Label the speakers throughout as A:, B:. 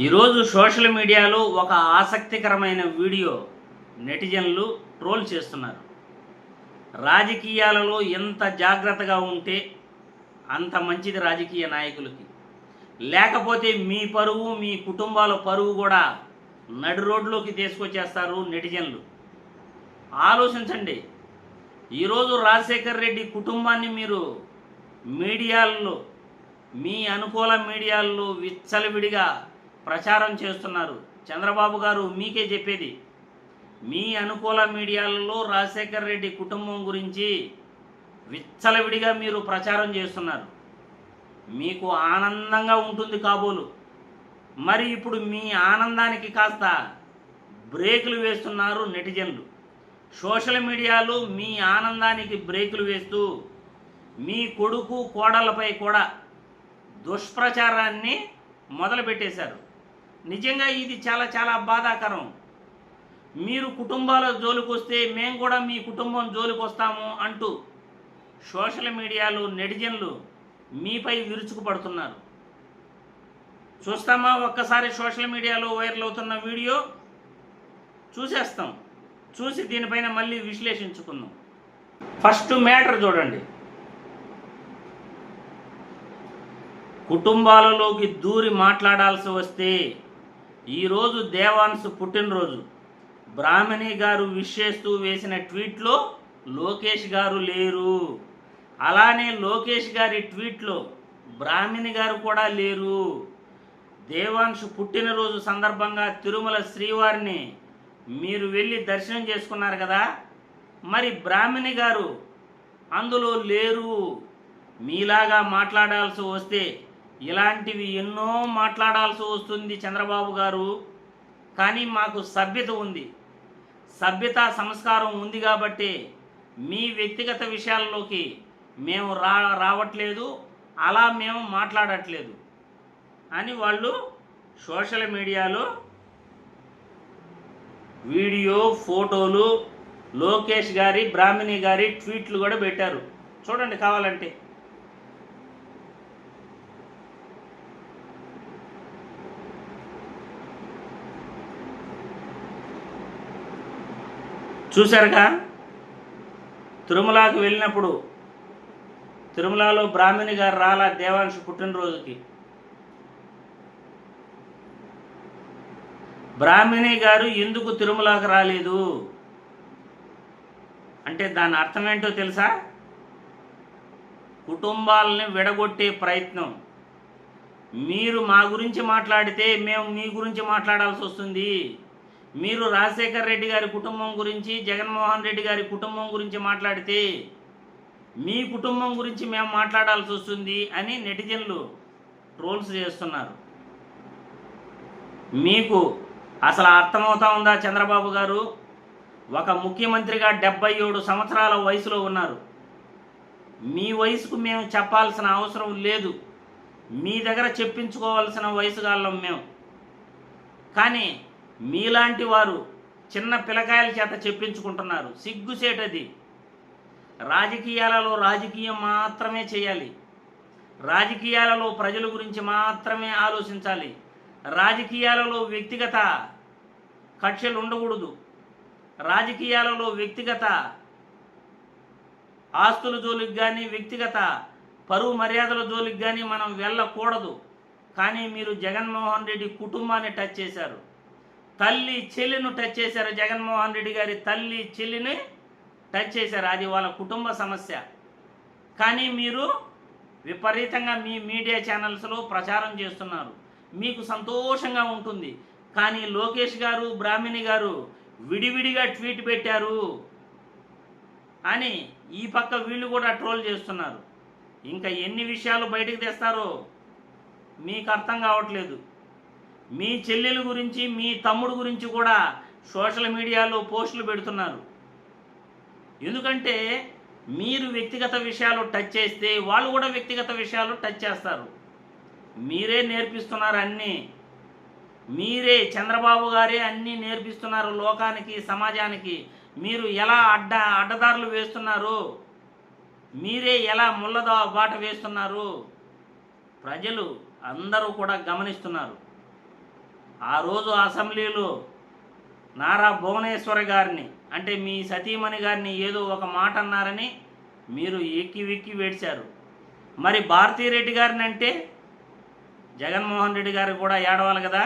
A: ఈరోజు సోషల్ మీడియాలో ఒక ఆసక్తికరమైన వీడియో నెటిజన్లు ట్రోల్ చేస్తున్నారు. రాజకీయాలలో ఎంత జాగ్రత్తగా ఉంటే అంత మంచిది రాజకీయ నాయకులకి. లేకపోతే మీ పరువు, మీ కుటుంబాల పరువు కూడా నడి రోడ్లోకి తీసుకొచ్చేస్తారు నెటిజన్లు. ఆలోచించండి. ఈరోజు రాజశేఖర్ రెడ్డి కుటుంబాన్ని మీరు మీడియాల్లో, మీ అనుకూల మీడియాల్లో విచ్చలవిడిగా ప్రచారం చేస్తున్నారు. చంద్రబాబు గారు మీకే చెప్పేది, మీ అనుకూల మీడియాలలో రాజశేఖర్ రెడ్డి కుటుంబం గురించి విచ్చలవిడిగా మీరు ప్రచారం చేస్తున్నారు. మీకు ఆనందంగా ఉంటుంది కాబోలు. మరి ఇప్పుడు మీ ఆనందానికి కాస్త బ్రేకులు వేస్తున్నారు నెటిజన్లు. సోషల్ మీడియాలో మీ ఆనందానికి బ్రేకులు వేస్తూ మీ కొడుకు కోడళ్ళపై కూడా దుష్ప్రచారాన్ని మొదలుపెట్టేశారు. నిజంగా ఇది చాలా చాలా బాధాకరం. మీరు కుటుంబాల జోలికి వస్తే మేము కూడా మీ కుటుంబం జోలికి వస్తాము అంటూ సోషల్ మీడియాలో నెటిజన్లు మీపై విరుచుకుపడుతున్నారు. చూస్తామా? ఒక్కసారి సోషల్ మీడియాలో వైరల్ అవుతున్న వీడియో చూసేస్తాం. చూసి దీనిపైన మళ్ళీ విశ్లేషించుకుందాం. ఫస్ట్ మ్యాటర్ చూడండి. కుటుంబాలలోకి దూరి మాట్లాడాల్సి వస్తే ఈరోజు దేవాన్సు పుట్టినరోజు. బ్రాహ్మణి గారు విష్ చేస్తూ వేసిన ట్వీట్లో లోకేష్ గారు లేరు. అలానే లోకేష్ గారి ట్వీట్లో బ్రాహ్మణి గారు కూడా లేరు. దేవాన్షు పుట్టినరోజు సందర్భంగా తిరుమల శ్రీవారిని మీరు వెళ్ళి దర్శనం చేసుకున్నారు కదా, మరి బ్రాహ్మణి గారు అందులో లేరు. మీలాగా మాట్లాడాల్సి వస్తే ఇలాంటివి ఎన్నో మాట్లాడాల్సి వస్తుంది చంద్రబాబు గారు. కానీ మాకు సభ్యత ఉంది, సభ్యత సంస్కారం ఉంది కాబట్టి మీ వ్యక్తిగత విషయాల్లోకి మేము రావట్లేదు, అలా మేము మాట్లాడట్లేదు అని వాళ్ళు సోషల్ మీడియాలో వీడియో, ఫోటోలు, లోకేష్ గారి, బ్రాహ్మణి గారి ట్వీట్లు కూడా పెట్టారు. చూడండి కావాలంటే. చూశారుగా? తిరుమలకి వెళ్ళినప్పుడు తిరుమలలో బ్రాహ్మణి గారు రాలా దేవాంశు పుట్టినరోజుకి. బ్రాహ్మణి గారు ఎందుకు తిరుమలకి రాలేదు అంటే దాని అర్థం ఏంటో తెలుసా? కుటుంబాలని విడగొట్టే ప్రయత్నం. మీరు మా గురించి మాట్లాడితే మేము మీ గురించి మాట్లాడాల్సి వస్తుంది. మీరు రాజశేఖర్ రెడ్డి గారి కుటుంబం గురించి, జగన్మోహన్ రెడ్డి గారి కుటుంబం గురించి మాట్లాడితే మీ కుటుంబం గురించి మేము మాట్లాడాల్సి వస్తుంది అని నెటిజన్లు ట్రోల్స్ చేస్తున్నారు. మీకు అసలు అర్థమవుతా ఉందా? చంద్రబాబు గారు ఒక ముఖ్యమంత్రిగా 77 సంవత్సరాల వయసులో ఉన్నారు. మీ వయసుకు మేము చెప్పాల్సిన అవసరం లేదు. మీ దగ్గర చెప్పించుకోవాల్సిన వయసు కాలం మేము. కానీ మీలాంటి వారు చిన్న పిల్లకాయల చేత చెప్పించుకుంటున్నారు. సిగ్గుసేటది. రాజకీయాలలో రాజకీయం మాత్రమే చేయాలి. రాజకీయాలలో ప్రజల గురించి మాత్రమే ఆలోచించాలి. రాజకీయాలలో వ్యక్తిగత కక్షలు ఉండకూడదు. రాజకీయాలలో వ్యక్తిగత ఆస్తుల జోలికి కానీ, వ్యక్తిగత పరువు మర్యాదల జోలికి కానీ మనం వెళ్ళకూడదు. కానీ మీరు జగన్మోహన్ రెడ్డి కుటుంబాన్ని టచ్ చేశారు. తల్లి చెల్లిని టచ్ చేశారు. జగన్మోహన్ రెడ్డి గారి తల్లి చెల్లిని టచ్ చేశారు. అది వాళ్ళ కుటుంబ సమస్య. కానీ మీరు విపరీతంగా మీ మీడియా ఛానల్స్లో ప్రచారం చేస్తున్నారు. మీకు సంతోషంగా ఉంటుంది. కానీ లోకేష్ గారు, బ్రాహ్మణి గారు విడివిడిగా ట్వీట్ పెట్టారు అని ఈ పక్క వీళ్ళు కూడా ట్రోల్ చేస్తున్నారు. ఇంకా ఎన్ని విషయాలు బయటకు తెస్తారో మీకు అర్థం కావట్లేదు. మీ చెల్లెల గురించి, మీ తమ్ముడు గురించి కూడా సోషల్ మీడియాలో పోస్టులు పెడుతున్నారు. ఎందుకంటే మీరు వ్యక్తిగత విషయాలు టచ్ చేస్తే వాళ్ళు కూడా వ్యక్తిగత విషయాలు టచ్ చేస్తారు. మీరే నేర్పిస్తున్నారు అన్నీ. మీరే, చంద్రబాబు గారే అన్నీ నేర్పిస్తున్నారు లోకానికి, సమాజానికి. మీరు ఎలా అడ్డదారులు వేస్తున్నారు, మీరే ఎలా ముళ్ళ బాట వేస్తున్నారు ప్రజలు అందరూ కూడా గమనిస్తున్నారు. ఆ రోజు అసెంబ్లీలో నారా భువనేశ్వర్ గారిని అంటే మీ సతీమణి గారిని ఏదో ఒక మాట అన్నారని మీరు ఎక్కి వెక్కి వేడ్చారు. మరి భారతీరెడ్డి గారిని అంటే జగన్మోహన్ రెడ్డి గారు కూడా ఏడవాలి కదా.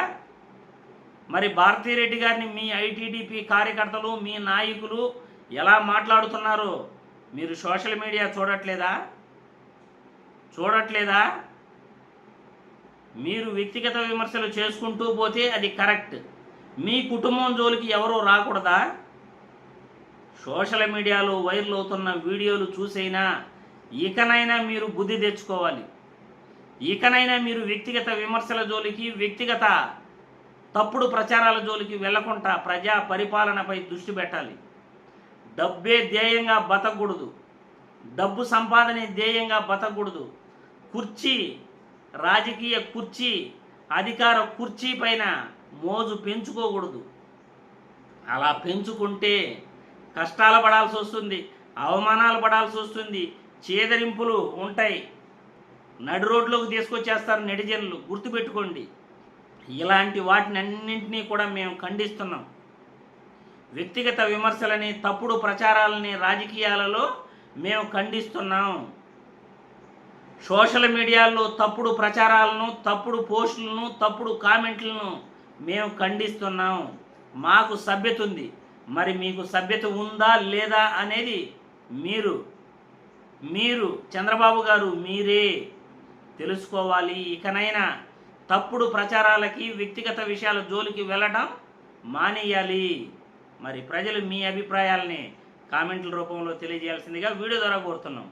A: మరి భారతీరెడ్డి గారిని మీ ఐటీడీపీ కార్యకర్తలు మీ నాయకులు ఎలా మాట్లాడుతున్నారో మీరు సోషల్ మీడియా చూడట్లేదా? మీరు వ్యక్తిగత విమర్శలు చేసుకుంటూ పోతే అది కరెక్ట్. మీ కుటుంబం జోలికి ఎవరూ రాకూడదా? సోషల్ మీడియాలో వైరల్ అవుతున్న వీడియోలు చూసైనా ఇకనైనా మీరు బుద్ధి తెచ్చుకోవాలి. ఇకనైనా మీరు వ్యక్తిగత విమర్శల జోలికి వ్యక్తిగత తప్పుడు ప్రచారాల జోలికి వెళ్లకుండా ప్రజా పరిపాలనపై దృష్టి పెట్టాలి. డబ్బే ధ్యేయంగా బతకూడదు, డబ్బు సంపాదనే ధ్యేయంగా బతకూడదు. కుర్చీ, రాజకీయ కుర్చీ, అధికార కుర్చీ పైన మోజు పెంచుకోకూడదు. అలా పెంచుకుంటే కష్టాలు పడాల్సి వస్తుంది, అవమానాలు పడాల్సి వస్తుంది, చేదరింపులు ఉంటాయి, నడి రోడ్లోకి తీసుకొచ్చేస్తారు నెటిజన్లు. గుర్తుపెట్టుకోండి, ఇలాంటి వాటిని అన్నింటినీ కూడా మేము ఖండిస్తున్నాం. వ్యక్తిగత విమర్శలని, తప్పుడు ప్రచారాలని రాజకీయాలలో మేము ఖండిస్తున్నాం. సోషల్ మీడియాలో తప్పుడు ప్రచారాలను, తప్పుడు పోస్టులను, తప్పుడు కామెంట్లను మేము ఖండిస్తున్నాం. మాకు సభ్యత ఉంది, మరి మీకు సభ్యత ఉందా లేదా అనేది మీరు చంద్రబాబు గారు మీరే తెలుసుకోవాలి. ఇకనైనా తప్పుడు ప్రచారాలకి, వ్యక్తిగత విషయాల జోలికి వెళ్ళడం మానేయాలి. మరి ప్రజలు మీ అభిప్రాయాలని కామెంట్ల రూపంలో తెలియజేయాల్సిందిగా వీడియో ద్వారా కోరుతున్నాం.